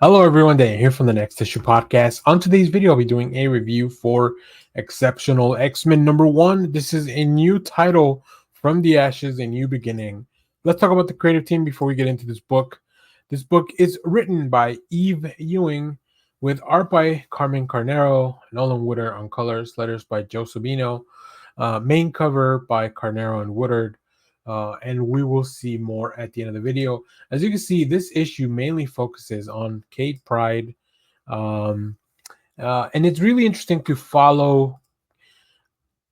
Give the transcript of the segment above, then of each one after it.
Hello, everyone. Dan here from the Next Issue Podcast. On today's video, I'll be doing a review for Exceptional X-Men #1. This is a new title from the ashes, a new beginning. Let's talk about the creative team before we get into this book. This book is written by Eve Ewing with art by Carmen Carnero, Nolan Woodard on colors, letters by Joe Sabino, main cover by Carnero and Woodard. And we will see more at the end of the video. As you can see, this issue mainly focuses on Kate Pride, um, and it's really interesting to follow.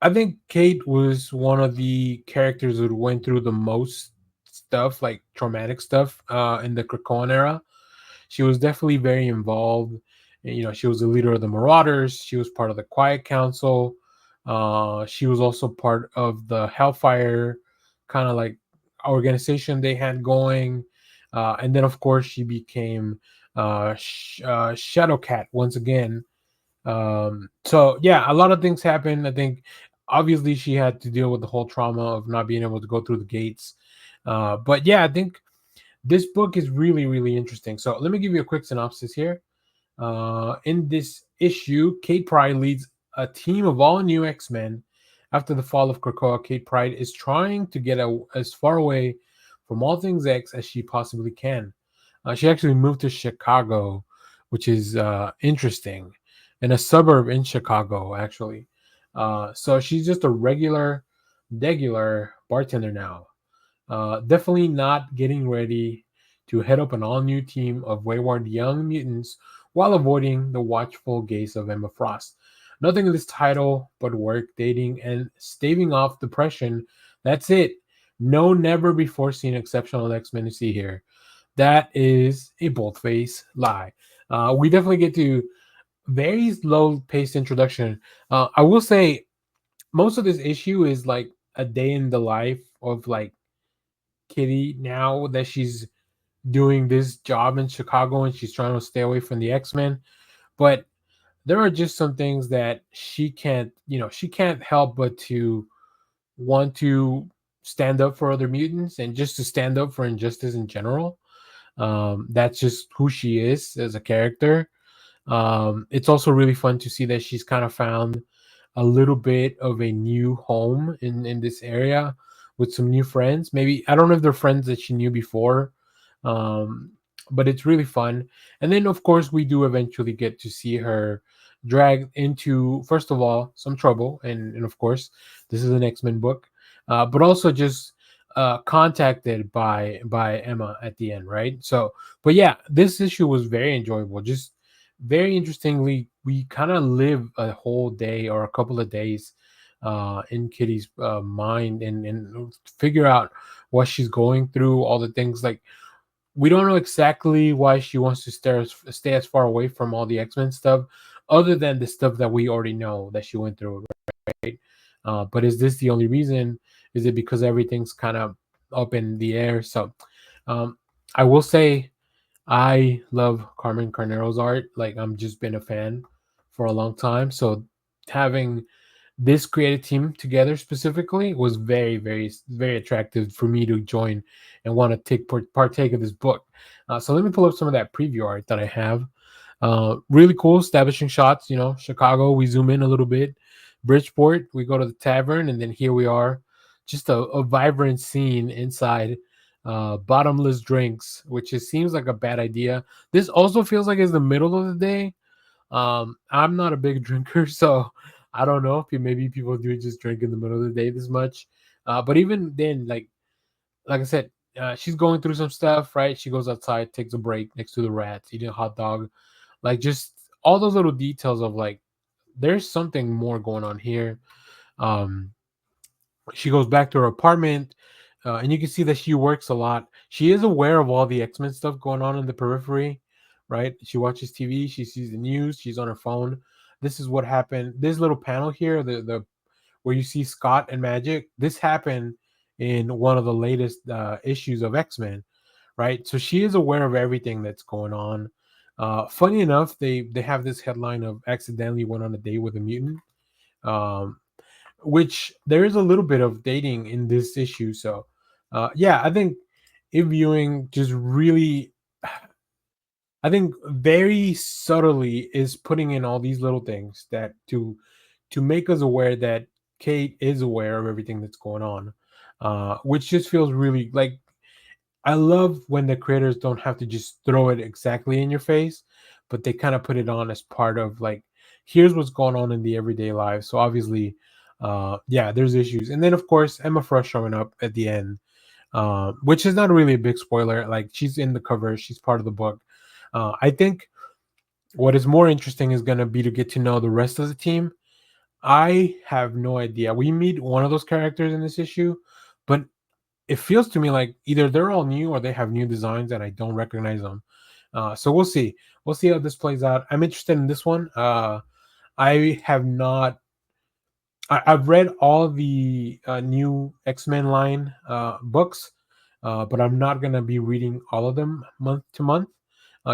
I think Kate was one of the characters that went through the most stuff, like traumatic stuff, in the Krakoan era. She was definitely very involved. She was the leader of the Marauders. She was part of the Quiet Council. She was also part of the Hellfire kind of like organization they had going. And then, of course, she became Shadowcat once again. So yeah, a lot of things happened. I think obviously she had to deal with the whole trauma of not being able to go through the gates. But yeah, I think this book is really, really interesting. So let me give you a quick synopsis here. In this issue, Kate Pride leads a team of all new X Men. After the fall of Krakoa, Kate Pride is trying to get as far away from all things X as she possibly can. She actually moved to Chicago, which is interesting, in a suburb in Chicago, actually. So she's just a regular bartender now. Definitely not getting ready to head up an all new team of wayward young mutants while avoiding the watchful gaze of Emma Frost. Nothing in this title but work, dating, and staving off depression. That's it. No, never before seen exceptional X Men to see here. That is a bold face lie. We definitely get to very slow paced introduction. I will say most of this issue is like a day in the life of like Kitty now that she's doing this job in Chicago and she's trying to stay away from the X-Men. But there are just some things that she can't help but to want to stand up for other mutants and just to stand up for injustice in general. That's just who she is as a character. It's also really fun to see that she's kind of found a little bit of a new home in this area with some new friends. Maybe I don't know if they're friends that she knew before, um, but it's really fun. And then of course we do eventually get to see her dragged into first of all some trouble, and of course this is an X-Men book, but also just contacted by Emma at the end, right? So, but yeah, this issue was very enjoyable. Just very interestingly, we kind of live a whole day or a couple of days in Kitty's mind and figure out what she's going through, all the things like we don't know exactly why she wants to stay as far away from all the X Men stuff, other than the stuff that we already know that she went through, right? But is this the only reason? Is it because everything's kind of up in the air? So um, I will say I love Carmen Carnero's art. Like I'm just been a fan for a long time. So having this creative team together specifically was very, very, very attractive for me to join and want to partake of this book. So let me pull up some of that preview art that I have. Really cool establishing shots. Chicago. We zoom in a little bit. Bridgeport. We go to the tavern, and then here we are. Just a vibrant scene inside. Bottomless drinks, which it seems like a bad idea. This also feels like it's the middle of the day. I'm not a big drinker, so I don't know if maybe people do just drink in the middle of the day this much. But even then, like I said, she's going through some stuff, right? She goes outside, takes a break next to the rats, eating a hot dog, like just all those little details of like there's something more going on here. Um, she goes back to her apartment, and you can see that she works a lot. She is aware of all the X-Men stuff going on in the periphery, right? She watches TV, she sees the news, she's on her phone. This is what happened. This little panel here, the where you see Scott and Magic, this happened in one of the latest issues of X-Men, right? So she is aware of everything that's going on. Funny enough, they have this headline of accidentally went on a date with a mutant. Um, which there is a little bit of dating in this issue. So, yeah, I think if viewing just really I think very subtly is putting in all these little things that to make us aware that Kate is aware of everything that's going on, which just feels really like I love when the creators don't have to just throw it exactly in your face, but they kind of put it on as part of like, here's what's going on in the everyday life. So obviously, yeah, there's issues, and then of course Emma Frost showing up at the end, which is not really a big spoiler. Like she's in the cover, she's part of the book. I think what is more interesting is going to be to get to know the rest of the team. I have no idea. We meet one of those characters in this issue, but it feels to me like either they're all new or they have new designs and I don't recognize them. So we'll see. We'll see how this plays out. I'm interested in this one. I have not. I've read all the new X-Men line books, but I'm not gonna be reading all of them month to month.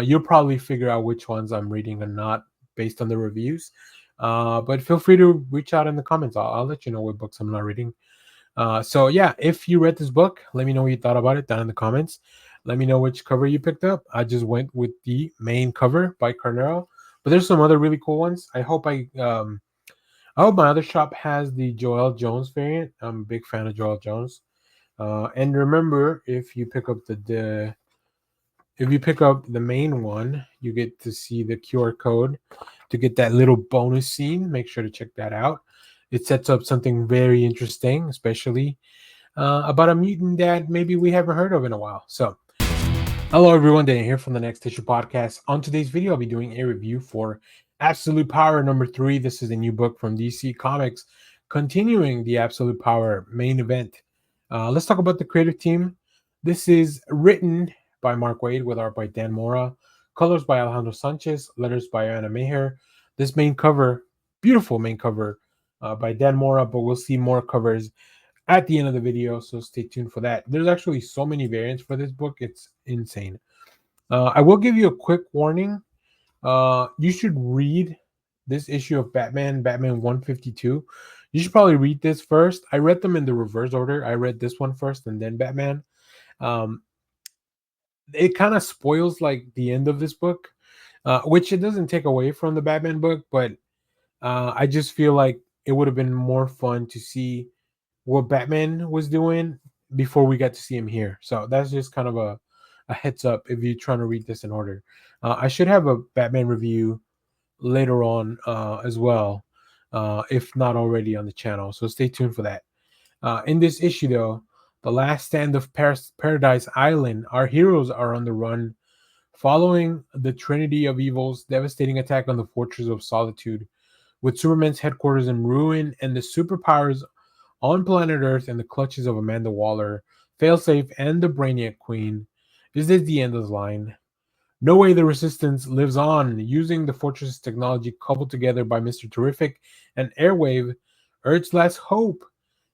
You'll probably figure out which ones I'm reading or not based on the reviews. But feel free to reach out in the comments. I'll let you know what books I'm not reading. So yeah, if you read this book, let me know what you thought about it down in the comments. Let me know which cover you picked up. I just went with the main cover by Carnero, but there's some other really cool ones. I hope my other shop has the Joel Jones variant. I'm a big fan of Joel Jones. And remember, if you pick up the main one, you get to see the QR code to get that little bonus scene. Make sure to check that out. It sets up something very interesting, especially about a mutant that maybe we haven't heard of in a while. So, hello everyone, Dan here from the Next Issue Podcast. On today's video, I'll be doing a review for Absolute Power number 3. This is a new book from DC Comics, continuing the Absolute Power main event. Let's talk about the creative team. This is written by Mark Waid with art by Dan Mora, colors by Alejandro Sanchez, letters by Anna Meher. This main cover, beautiful main cover by Dan Mora, but we'll see more covers at the end of the video, so stay tuned for that. There's actually so many variants for this book, it's insane. I will give you a quick warning. You should read this issue of Batman 152. You should probably read this first. I read them in the reverse order. I read this one first and then Batman. Um, it kind of spoils like the end of this book, which it doesn't take away from the Batman book, but I just feel like it would have been more fun to see what Batman was doing before we got to see him here. So that's just kind of a heads up if you're trying to read this in order. I should have a Batman review later on as well, if not already on the channel. So stay tuned for that. In this issue, though, the last stand of Paradise Island, our heroes are on the run following the Trinity of Evil's devastating attack on the Fortress of Solitude. With Superman's headquarters in ruin and the superpowers on planet Earth in the clutches of Amanda Waller, Failsafe, and the Brainiac Queen, is this the end of the line? No Way the Resistance lives on, using the Fortress technology coupled together by Mr. Terrific and Airwave. Earth's last hope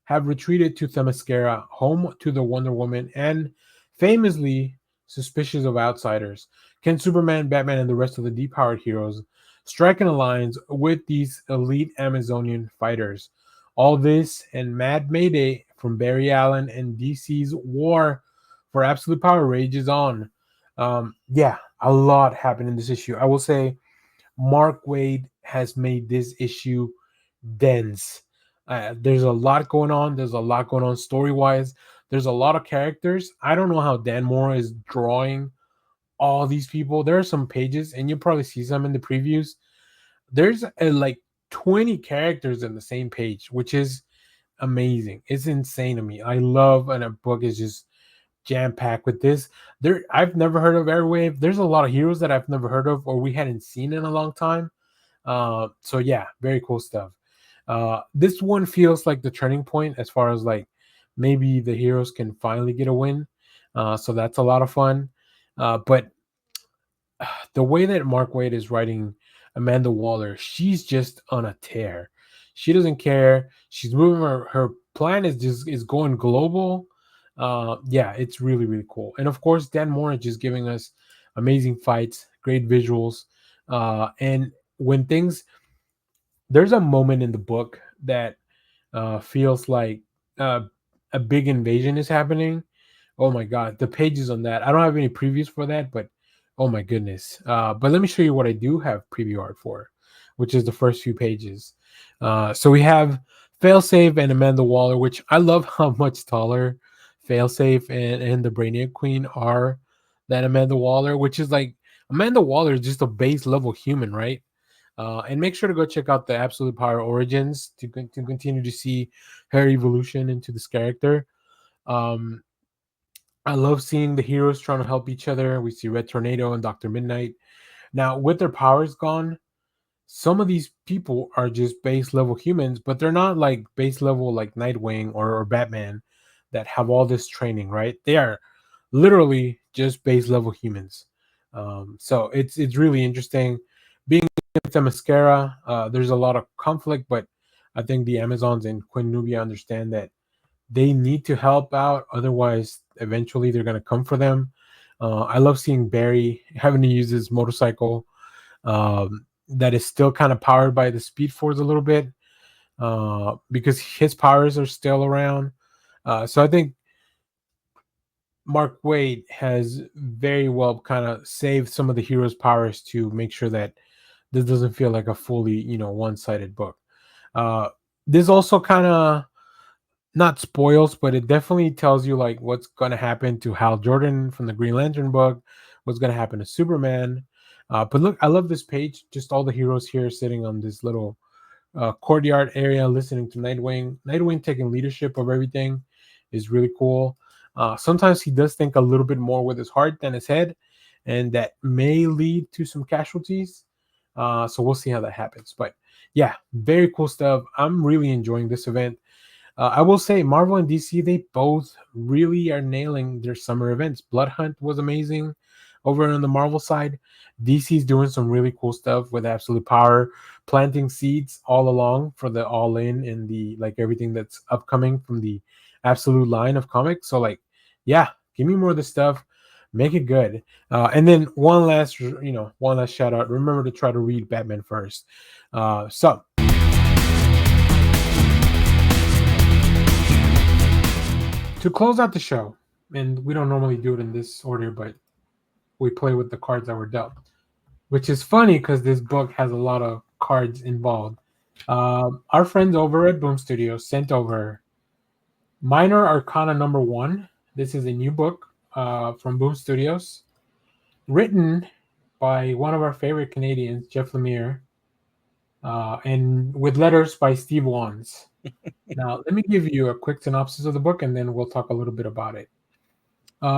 have retreated to Themyscira, home to the Wonder Woman, and famously suspicious of outsiders. Can Superman, Batman, and the rest of the depowered heroes strike an alliance with these elite Amazonian fighters? All this and Mad Mayday from Barry Allen and DC's War for Absolute Power rages on. Yeah, a lot happened in this issue. I will say Mark Waid has made this issue dense. There's a lot going on. There's a lot going on story wise. There's a lot of characters. I don't know how Dan Moore is drawing all these people. There are some pages, and you'll probably see some in the previews. There's like 20 characters in the same page, which is amazing. It's insane to me. I love when a book is just jam packed with this. I've never heard of Airwave. There's a lot of heroes that I've never heard of or we hadn't seen in a long time. So yeah, very cool stuff. This one feels like the turning point as far as like maybe the heroes can finally get a win. So that's a lot of fun. But the way that Mark Waid is writing Amanda Waller, she's just on a tear. She doesn't care. She's moving her plan is going global. Yeah, it's really, really cool. And of course, Dan Moore is just giving us amazing fights, great visuals. And when things there's a moment in the book that feels like uh, a big invasion is happening. Oh my god, the pages on that. I don't have any previews for that, but Oh my goodness. But let me show you what I do have preview art for, which is the first few pages. So we have Failsafe and Amanda Waller, which I love how much taller Failsafe and the Brainiac Queen are than Amanda Waller, which is like Amanda Waller is just a base level human, right? And make sure to go check out the Absolute Power Origins to continue to see her evolution into this character. Um, I love seeing the heroes trying to help each other. We see Red Tornado and Dr. Midnight. Now, with their powers gone, some of these people are just base level humans, but they're not like base level like Nightwing or Batman that have all this training, right? They are literally just base level humans. So it's really interesting. Being a mascara, there's a lot of conflict, but I think the Amazons and Queen Nubia understand that they need to help out, otherwise, eventually they're gonna come for them. I love seeing Barry having to use his motorcycle that is still kind of powered by the Speed Force a little bit because his powers are still around. So I think Mark Wade has very well kind of saved some of the heroes' powers to make sure that this doesn't feel like a fully, one-sided book. Uh, this also kind of not spoils, but it definitely tells you like what's going to happen to Hal Jordan from the Green Lantern book, what's going to happen to Superman. But look, I love this page. Just all the heroes here sitting on this little courtyard area, listening to Nightwing. Nightwing taking leadership of everything is really cool. Sometimes he does think a little bit more with his heart than his head, and that may lead to some casualties. So we'll see how that happens. But yeah, very cool stuff. I'm really enjoying this event. I will say Marvel and DC, they both really are nailing their summer events. Blood Hunt was amazing over on the Marvel side. DC's doing some really cool stuff with Absolute Power, planting seeds all along for the All In and the like everything that's upcoming from the Absolute line of comics. So like, yeah, give me more of the stuff. Make it good. And then one last shout out. Remember to try to read Batman first. So to close out the show, and we don't normally do it in this order, but we play with the cards that were dealt, which is funny because this book has a lot of cards involved. Our friends over at Boom Studios sent over Minor Arcana number one. This is a new book from Boom Studios, written by one of our favorite Canadians, Jeff Lemire, and with letters by Steve Wands. Now, let me give you a quick synopsis of the book, and then we'll talk a little bit about it.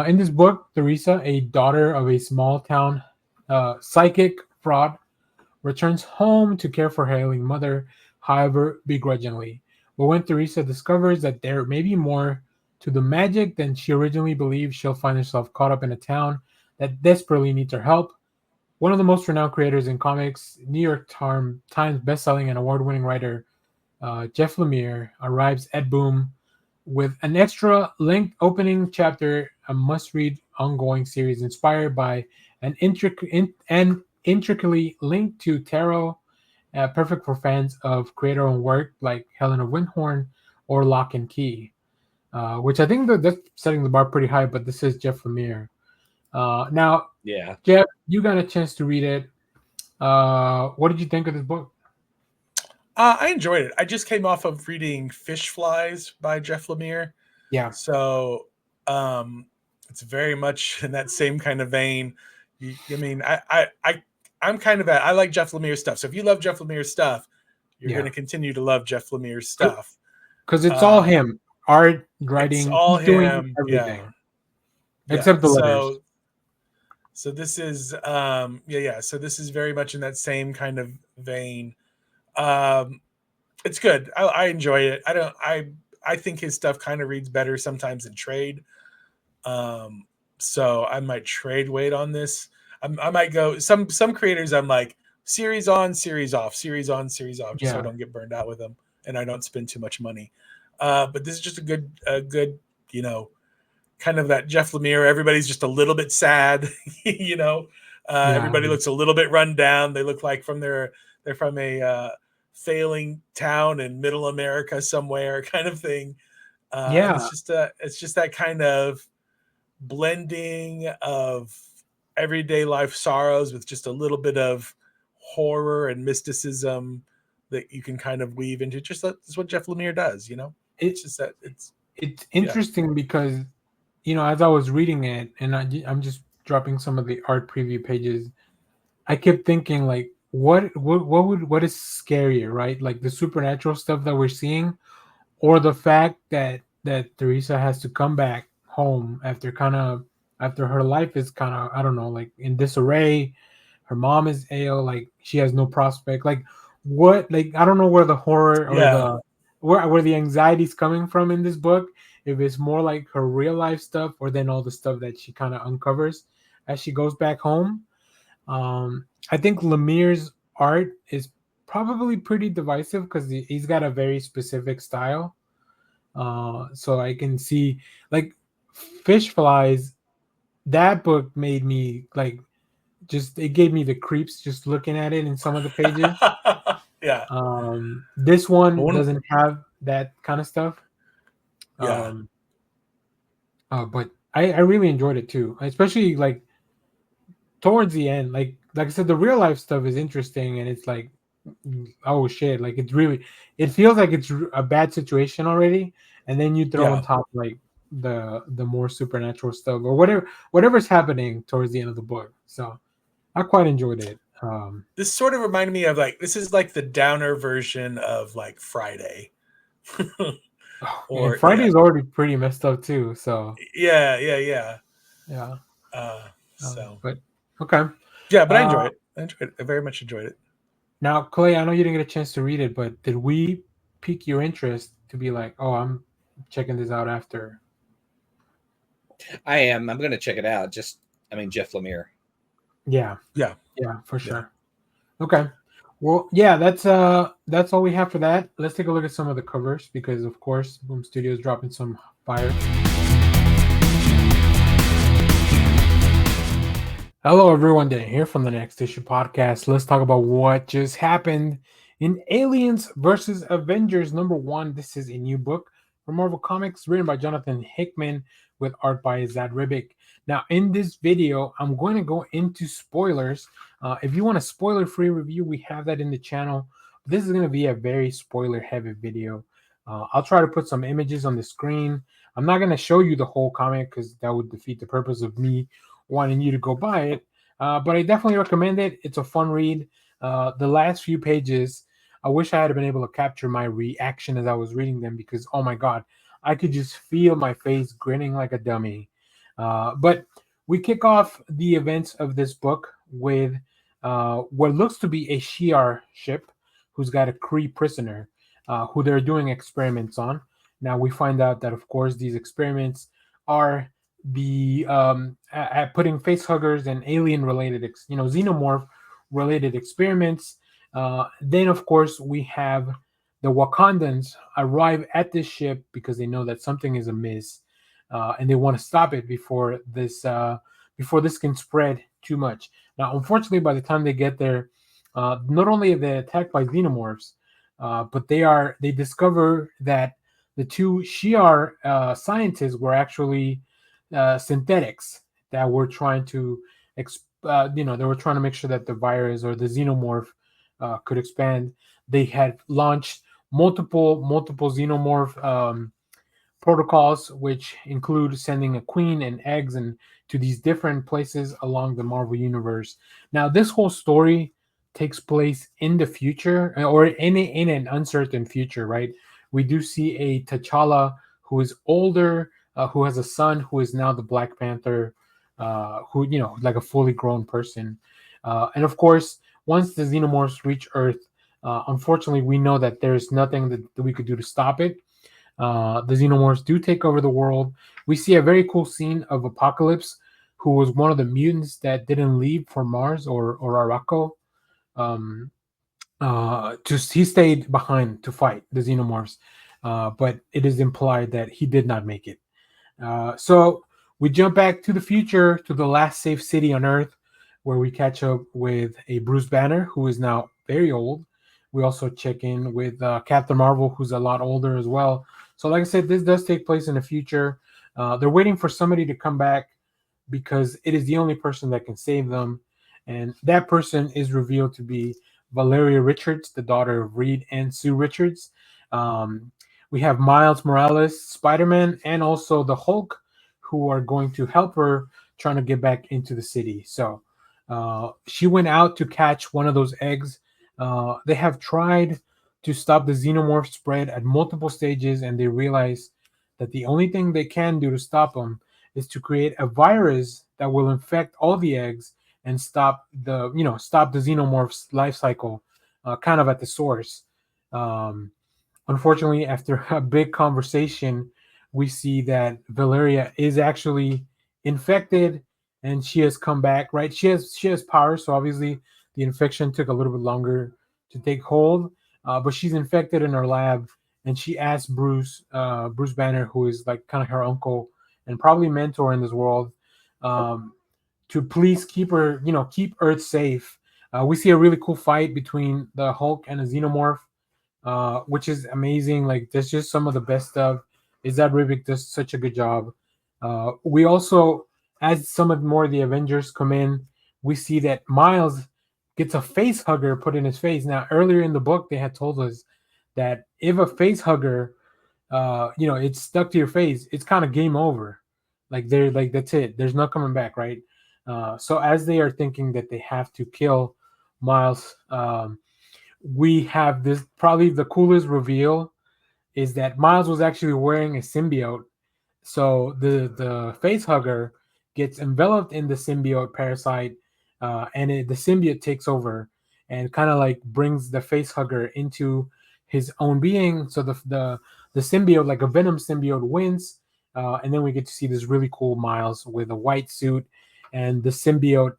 In this book, Teresa, a daughter of a small town psychic fraud, returns home to care for her ailing mother, however, begrudgingly. But when Teresa discovers that there may be more to the magic than she originally believed, she'll find herself caught up in a town that desperately needs her help. One of the most renowned creators in comics, New York Times bestselling and award winning writer Jeff Lemire, arrives at Boom with an extra length opening chapter, a must-read ongoing series inspired by an intricately linked to tarot, perfect for fans of creator-owned work like Helena Windhorn or Lock and Key, which I think that's setting the bar pretty high. But this is Jeff Lemire. Now, Yeah. Jeff, you got a chance to read it. What did you think of this book? I enjoyed it. I just came off of reading Fish Flies by Jeff Lemire. Yeah, So it's very much in that same kind of vein. I mean, I'm kind of I like Jeff Lemire stuff. So if you love Jeff Lemire stuff, you're going yeah, to continue to love Jeff Lemire stuff. because it's all Um, him. Art, it's writing, all he's doing him. Yeah. everything Yeah. except the letters. So this is yeah. So this is very much in that same kind of vein. Um, it's good. I enjoy it. I think his stuff kind of reads better sometimes in trade. So I might trade weight on this. I might go some creators. I'm like series on, series off, series on, series off, just so I Yeah, don't get burned out with them and I don't spend too much money. But this is just a good, you know, kind of that Jeff Lemire. Everybody's just a little bit sad, you know. yeah, Everybody looks a little bit run down. They look like they're from a failing town in Middle America somewhere, kind of thing. And yeah, it's just that kind of blending of everyday life sorrows with just a little bit of horror and mysticism that you can kind of weave into. Just that's what Jeff Lemire does, you know. it It's just that it's it's yeah, interesting because as I was reading it, and I'm just dropping some of the art preview pages, I kept thinking like, what is scarier, right? Like the supernatural stuff that we're seeing, or the fact that Teresa has to come back home after her life is kind of, I don't know, like in disarray. Her mom is ill, like she has no prospect. Like what? Like I don't know where the horror or yeah. where the anxiety is coming from in this book. If it's more like her real life stuff, or then all the stuff that she kind of uncovers as she goes back home. I think Lemire's art is probably pretty divisive because he's got a very specific style. So I can see like Fish Flies. That book made me like, just it gave me the creeps just looking at it in some of the pages. Yeah. This But one one, doesn't have that kind of stuff. yeah. Um, but I really enjoyed it too, especially like towards the end. Like I said, the real life stuff is interesting, and it's like, oh shit, like it feels like it's a bad situation already, and then you throw on Yeah. top like the more supernatural stuff or whatever's happening towards the end of the book. So I quite enjoyed it. This sort of reminded me of like this is like the downer version of like Friday. And Or Friday yeah. is already pretty messed up too. So Yeah, yeah, yeah. yeah. Uh so But okay. yeah, but I Uh, enjoy it. I enjoyed it. I very much enjoyed it. Now, Clay, I know you didn't get a chance to read it, but did we pique your interest to be like, oh, I'm checking this out after? I am. I'm going to check it out. Just, I mean, Jeff Lemire. Yeah, Yeah. yeah, for Yeah. sure. Okay. Well, yeah, that's all we have for that. Let's take a look at some of the covers because of course Boom Studios dropping some fire. Hello, everyone. Dan here from the Next Issue podcast. Let's talk about what just happened in Aliens versus Avengers #1. This is a new book from Marvel Comics written by Jonathan Hickman with art by Zad Ribic. Now, in this video, I'm going to go into spoilers. If you want a spoiler free review, we have that in the channel. This is going to be a very spoiler heavy video. I'll try to put some images on the screen. I'm not going to show you the whole comic because that would defeat the purpose of me wanting you to go buy it. But I definitely recommend it. It's a fun read. The last few pages, I wish I had been able to capture my reaction as I was reading them because, oh my God, I could just feel my face grinning like a dummy. But we kick off the events of this book with what looks to be a Shi'ar ship who's got a Kree prisoner who they're doing experiments on. Now we find out that, of course, these experiments are the at putting face huggers and alien related xenomorph related experiments. Then of course we have the Wakandans arrive at this ship because they know that something is amiss, and they want to stop it before this can spread too much. Now unfortunately by the time they get there, not only are they attacked by xenomorphs, but they discover that the two Shi'ar scientists were actually synthetics that were trying to, they were trying to make sure that the virus or the xenomorph could expand. They had launched multiple xenomorph protocols, which include sending a queen and eggs and to these different places along the Marvel universe. Now, this whole story takes place in the future or in an uncertain future, right? We do see a T'Challa who is older, who has a son who is now the Black Panther, who, like a fully grown person. And of course, once the xenomorphs reach Earth, unfortunately, we know that there's nothing that we could do to stop it. The xenomorphs do take over the world. We see a very cool scene of Apocalypse, who was one of the mutants that didn't leave for Mars or Arakko. Um, just he stayed behind to fight the xenomorphs, but it is implied that he did not make it. So we jump back to the future to the last safe city on Earth, where we catch up with a Bruce Banner who is now very old. We also check in with Captain Marvel, who's a lot older as well. So, like I said, this does take place in the future. They're waiting for somebody to come back. because it is the only person that can save them. And that person is revealed to be Valeria Richards, the daughter of Reed and Sue Richards. Um, we have Miles Morales, Spider Man, and also the Hulk, who are going to help her trying to get back into the city. So she went out to catch one of those eggs. They have tried to stop the xenomorph spread at multiple stages, and they realize that the only thing they can do to stop them is to create a virus that will infect all the eggs and stop the xenomorph's life cycle, kind of at the source. Um, Unfortunately, after a big conversation, we see that Valeria is actually infected, and she has come back. Right, she has power, so obviously the infection took a little bit longer to take hold. But she's infected in her lab, and she asked Bruce Banner, who is like kind of her uncle and probably mentor in this world, um, to please keep Earth safe. We see a really cool fight between the Hulk and a xenomorph, which is amazing. Like, there's just some of the best stuff. Is that Rivik does such a good job. We also, as some of more of the Avengers come in, we see that Miles gets a face hugger put in his face. Now, earlier in the book, they had told us that if a face hugger, it's stuck to your face, it's kind of game over. Like, they're like, that's it. There's no coming back, right? So as they are thinking that they have to kill Miles, we have this probably the coolest reveal is that Miles was actually wearing a symbiote. So the face hugger gets enveloped in the symbiote parasite, the symbiote takes over and kind of like brings the face hugger into his own being. So the symbiote, like a venom symbiote, wins, and then we get to see this really cool Miles with a white suit, and the symbiote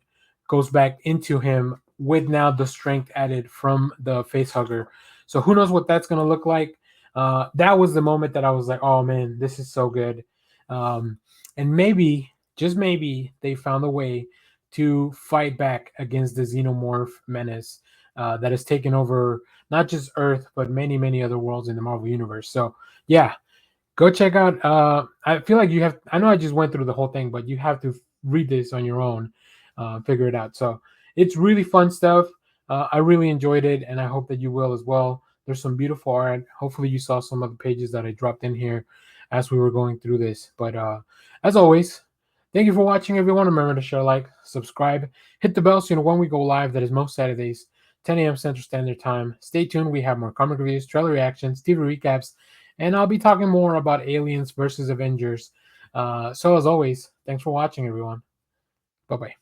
goes back into him with now the strength added from the face hugger. So who knows what that's gonna look like? That was the moment that I was like, oh man, this is so good. And maybe, just maybe, they found a way to fight back against the xenomorph menace that has taken over not just Earth, but many, many other worlds in the Marvel Universe. So, yeah, go check out. I feel like you have, I know I just went through the whole thing, but you have to read this on your own, figure it out. So, it's really fun stuff. I really enjoyed it, and I hope that you will as well. There's some beautiful art. Hopefully, you saw some of the pages that I dropped in here as we were going through this. But as always, thank you for watching, everyone. Remember to share, like, subscribe, hit the bell so you know when we go live. That is most Saturdays, 10 a.m. Central Standard Time. Stay tuned. We have more comic reviews, trailer reactions, TV recaps, and I'll be talking more about Aliens versus Avengers. So, as always, thanks for watching, everyone. Bye bye.